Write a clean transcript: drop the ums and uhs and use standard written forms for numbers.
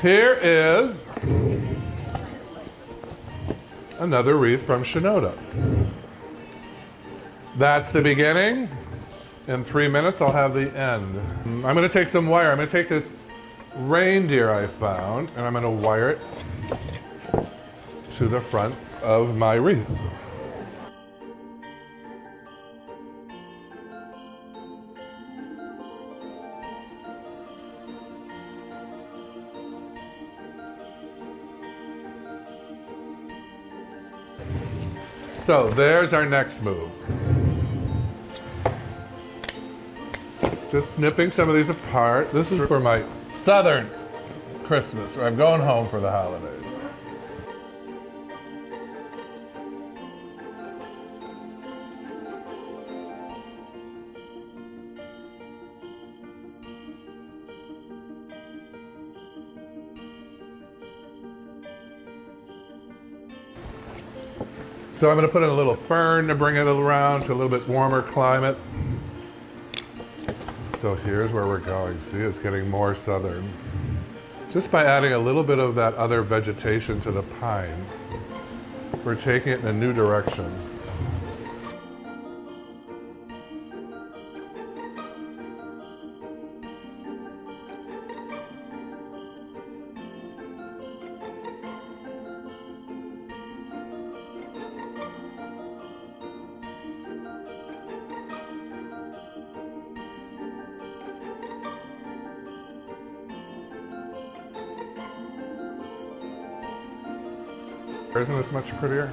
Here is another wreath from Shinoda. That's the beginning. In 3 minutes, I'll have the end. I'm gonna take some wire. I'm gonna take this reindeer I found, and I'm gonna wire it to the front of my wreath. So there's our next move. Just snipping some of these apart. This is for my southern Christmas, where I'm going home for the holidays. So I'm going to put in a little fern to bring it around to a little bit warmer climate. So here's where we're going. See, it's getting more southern. Just by adding a little bit of that other vegetation to the pine, we're taking it in a new direction. Isn't this much prettier?